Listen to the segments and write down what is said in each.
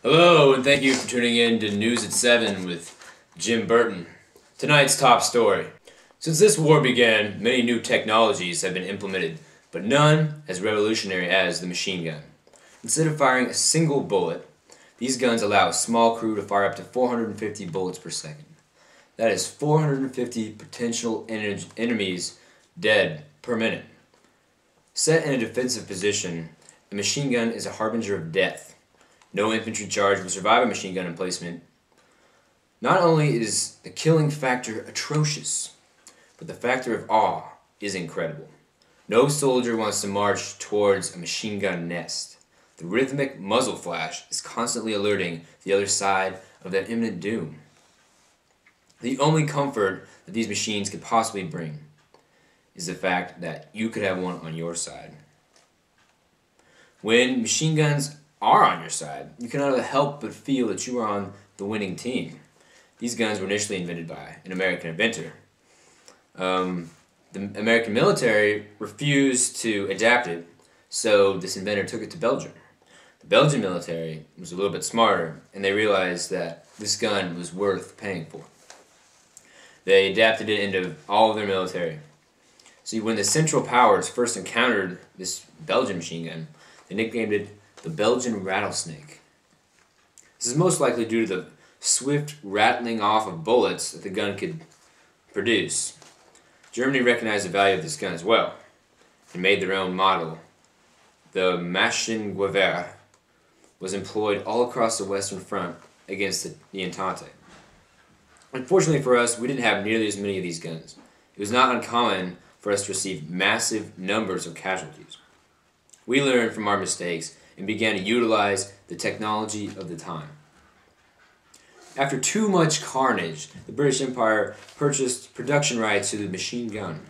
Hello, and thank you for tuning in to News at 7 with Jim Burton. Tonight's top story. Since this war began, many new technologies have been implemented, but none as revolutionary as the machine gun. Instead of firing a single bullet, these guns allow a small crew to fire up to 450 bullets per second. That is 450 potential enemies dead per minute. Set in a defensive position, a machine gun is a harbinger of death. No infantry charge will survive a machine gun emplacement. Not only is the killing factor atrocious, but the factor of awe is incredible. No soldier wants to march towards a machine gun nest. The rhythmic muzzle flash is constantly alerting the other side of that imminent doom. The only comfort that these machines could possibly bring is the fact that you could have one on your side. When machine guns are on your side, you cannot help but feel that you are on the winning team. These guns were initially invented by an American inventor. The American military refused to adapt it, so this inventor took it to Belgium. The Belgian military was a little bit smarter, and they realized that this gun was worth paying for. They adapted it into all of their military. See, when the Central Powers first encountered this Belgian machine gun, they nicknamed it the Belgian rattlesnake. This is most likely due to the swift rattling off of bullets that the gun could produce. Germany recognized the value of this gun as well and made their own model. The Maschinengewehr was employed all across the Western Front against the Entente. Unfortunately for us, we didn't have nearly as many of these guns. It was not uncommon for us to receive massive numbers of casualties. We learned from our mistakes and began to utilize the technology of the time. After too much carnage, the British Empire purchased production rights to the machine gun.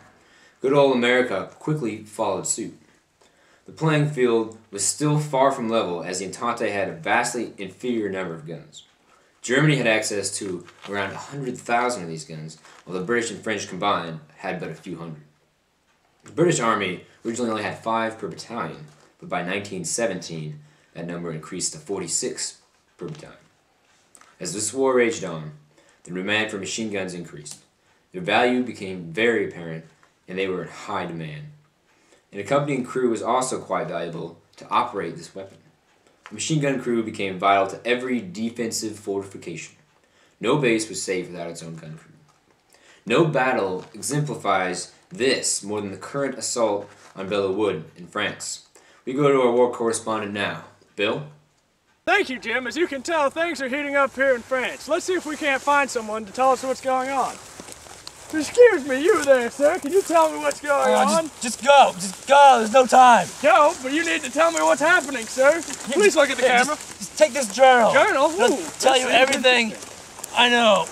Good old America quickly followed suit. The playing field was still far from level as the Entente had a vastly inferior number of guns. Germany had access to around 100,000 of these guns, while the British and French combined had but a few hundred. The British Army originally only had 5 per battalion, but by 1917, that number increased to 46 per battalion. As this war raged on, the demand for machine guns increased. Their value became very apparent, and they were in high demand. An accompanying crew was also quite valuable to operate this weapon. The machine gun crew became vital to every defensive fortification. No base was safe without its own gun crew. No battle exemplifies this more than the current assault on Belleau Wood in France. We go to our war correspondent now. Bill? Thank you, Jim. As you can tell, things are heating up here in France. Let's see if we can't find someone to tell us what's going on. Excuse me, you there, sir. Can you tell me what's going on? Just go. Just go. There's no time. Go? But you need to tell me what's happening, sir. Please look at the camera. Just take this journal. Journal? It'll tell you everything I know.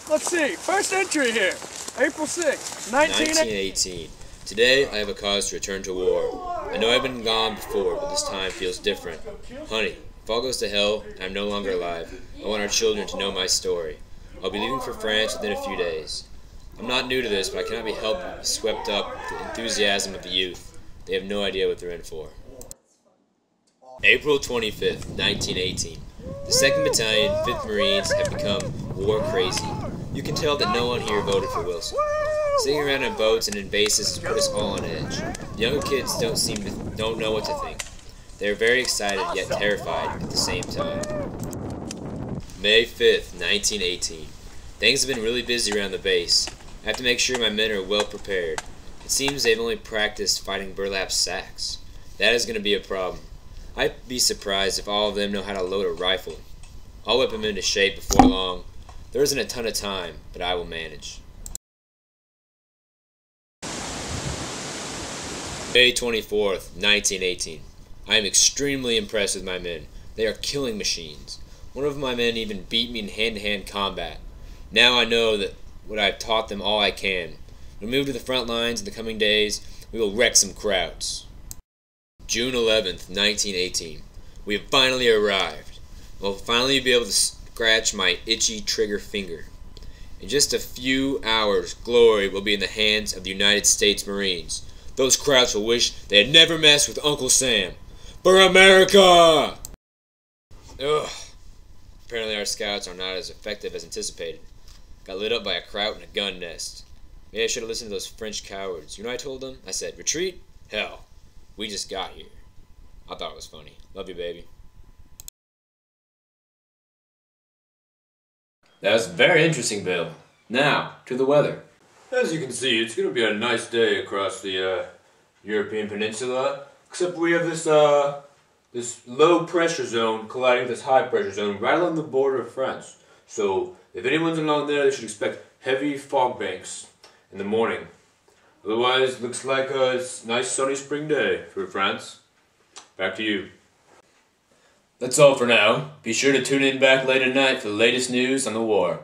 Let's see. First entry here. April 6, 1918. Today, I have a cause to return to war. I know I've been gone before, but this time feels different. Honey, if all goes to hell, and I'm no longer alive, I want our children to know my story. I'll be leaving for France within a few days. I'm not new to this, but I cannot be helped but be swept up with the enthusiasm of the youth. They have no idea what they're in for. April 25th, 1918. The 2nd Battalion, 5th Marines, have become war crazy. You can tell that no one here voted for Wilson. Sitting around on boats and in bases has put us all on edge. The younger kids don't know what to think. They are very excited yet terrified at the same time. May 5th, 1918. Things have been really busy around the base. I have to make sure my men are well prepared. It seems they've only practiced fighting burlap sacks. That is going to be a problem. I'd be surprised if all of them know how to load a rifle. I'll whip them into shape before long. There isn't a ton of time, but I will manage. May 24th, 1918. I am extremely impressed with my men. They are killing machines. One of my men even beat me in hand-to-hand combat. Now I know that what I've taught them all I can. We'll move to the front lines in the coming days. We will wreck some crowds. June 11th, 1918. We have finally arrived. I'll finally be able to scratch my itchy trigger finger. In just a few hours, glory will be in the hands of the United States Marines. Those crowds will wish they had never messed with Uncle Sam. For America! Ugh. Apparently our scouts are not as effective as anticipated. Got lit up by a kraut and a gun nest. Maybe I should have listened to those French cowards. You know what I told them? I said, retreat? Hell, we just got here. I thought it was funny. Love you, baby. That was very interesting, Bill. Now, to the weather. As you can see, it's going to be a nice day across the European peninsula. Except we have this low pressure zone colliding with this high pressure zone right along the border of France. So if anyone's along there, they should expect heavy fog banks in the morning. Otherwise, looks like a nice sunny spring day for France. Back to you. That's all for now. Be sure to tune in back late at night for the latest news on the war.